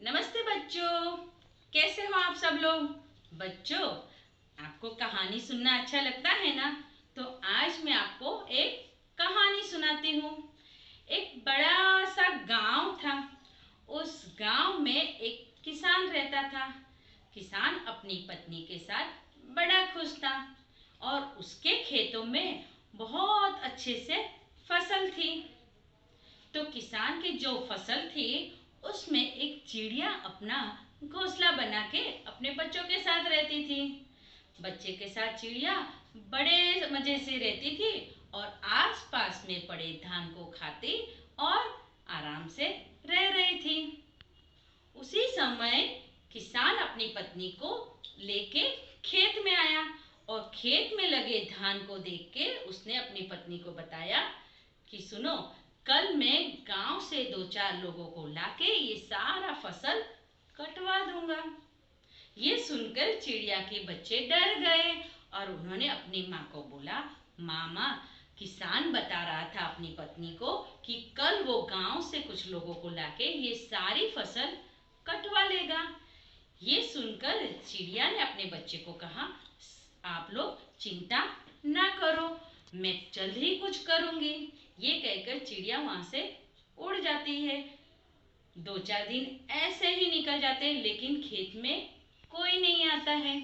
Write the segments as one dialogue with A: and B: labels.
A: नमस्ते बच्चों, कैसे हो आप सब लोग। बच्चों, आपको कहानी सुनना अच्छा लगता है ना। तो आज मैं आपको एक कहानी सुनाती हूँ। एक बड़ा सा गांव था। उस गांव में एक किसान रहता था। किसान अपनी पत्नी के साथ बड़ा खुश था और उसके खेतों में बहुत अच्छे से फसल थी। तो किसान की जो फसल थी उसमें एक चिड़िया अपना घोंसला बना के अपने बच्चों के साथ रहती थी। बच्चे के साथ चिड़िया बड़े मजे से रहती थी और आसपास में पड़े धान को खाती और आराम से रह रही थी। उसी समय किसान अपनी पत्नी को लेके खेत में आया और खेत में लगे धान को देख के उसने अपनी पत्नी को बताया कि सुनो, कल मैं गांव से 2-4 लोगों को लाके ये सारा फसल कटवा दूंगा। ये सुनकर चिड़िया के बच्चे डर गए और उन्होंने अपनी माँ को बोला, मामा, किसान बता रहा था अपनी पत्नी को कि कल वो गांव से कुछ लोगों को लाके ये सारी फसल कटवा लेगा। ये सुनकर चिड़िया ने अपने बच्चे को कहा, आप लोग चिंता ना करो, मैं जल्द ही कुछ करूंगी। ये कहकर चिड़िया वहां से उड़ जाती है। 2-4 दिन ऐसे ही निकल जाते हैं लेकिन खेत में कोई नहीं आता है।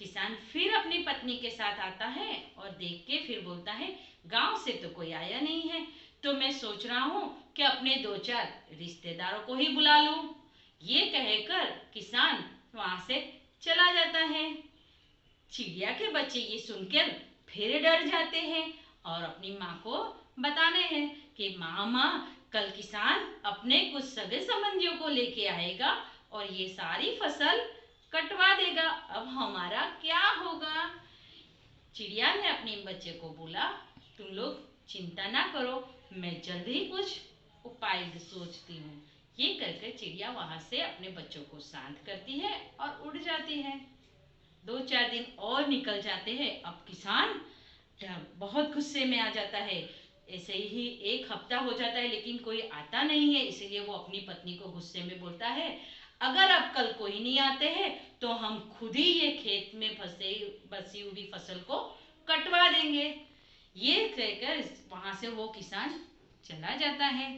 A: किसान फिर अपनी पत्नी के साथ आता है और देख के फिर बोलता है, गांव से तो कोई आया नहीं है, तो मैं सोच रहा हूँ कि अपने 2-4 रिश्तेदारों को ही बुला लूं। ये कहकर किसान वहां से चला जाता है। चिड़िया के बच्चे ये सुनकर फिर डर जाते हैं और अपनी माँ को बताने हैं कि मामा, कल किसान अपने कुछ सगे संबंधियों को लेके आएगा और ये सारी फसल कटवा देगा, अब हमारा क्या होगा। चिड़िया ने अपने बच्चे को बोला, तुम लोग चिंता ना करो, मैं जल्द ही कुछ उपाय सोचती हूँ। ये करके चिड़िया वहां से अपने बच्चों को शांत करती है और उड़ जाती है। 2-4 दिन और निकल जाते हैं। अब किसान बहुत गुस्से में आ जाता है। ऐसे ही 1 हफ्ता हो जाता है लेकिन कोई आता नहीं है, इसलिए वो अपनी पत्नी को गुस्से में बोलता है, अगर अब कल कोई नहीं आते हैं तो हम खुद ही ये खेत में बसी हुई फसल को कटवा देंगे। ये कहकर वहां से वो किसान चला जाता है।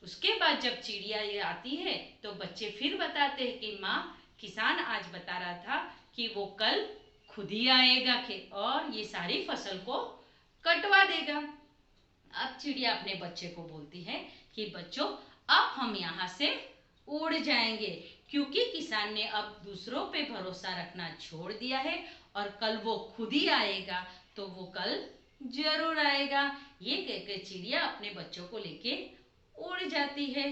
A: उसके बाद जब चिड़िया ये आती है तो बच्चे फिर बताते हैं कि माँ, किसान आज बता रहा था कि वो कल खुद ही आएगा और ये सारी फसल को कटवा देगा। अब चिड़िया अपने बच्चे को बोलती है कि बच्चों, अब हम यहाँ से उड़ जाएंगे क्योंकि किसान ने अब दूसरों पे भरोसा रखना छोड़ दिया है और कल वो खुद ही आएगा, तो वो कल जरूर आएगा। ये कहकर चिड़िया अपने बच्चों को लेके उड़ जाती है।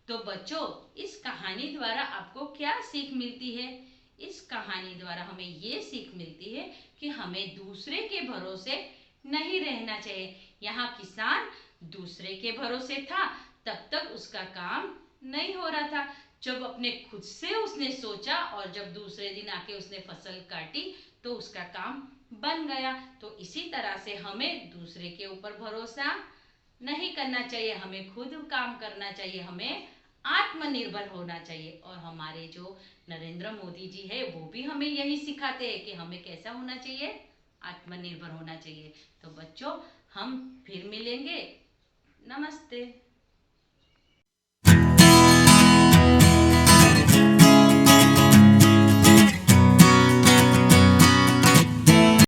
A: तो बच्चों, इस कहानी द्वारा आपको क्या सीख मिलती है। इस कहानी द्वारा हमें ये सीख मिलती है कि हमें दूसरे के भरोसे नहीं रहना चाहिए। यहाँ किसान दूसरे के भरोसे था, तब तक उसका काम नहीं हो रहा था। जब अपने खुद से उसने सोचा और जब दूसरे दिन आके उसने फसल काटी तो उसका काम बन गया। तो इसी तरह से हमें दूसरे के ऊपर भरोसा नहीं करना चाहिए, हमें खुद काम करना चाहिए, हमें आत्मनिर्भर होना चाहिए। और हमारे जो नरेंद्र मोदी जी है वो भी हमें यही सिखाते हैं कि हमें कैसा होना चाहिए, आत्मनिर्भर होना चाहिए। तो बच्चों, हम फिर मिलेंगे। नमस्ते।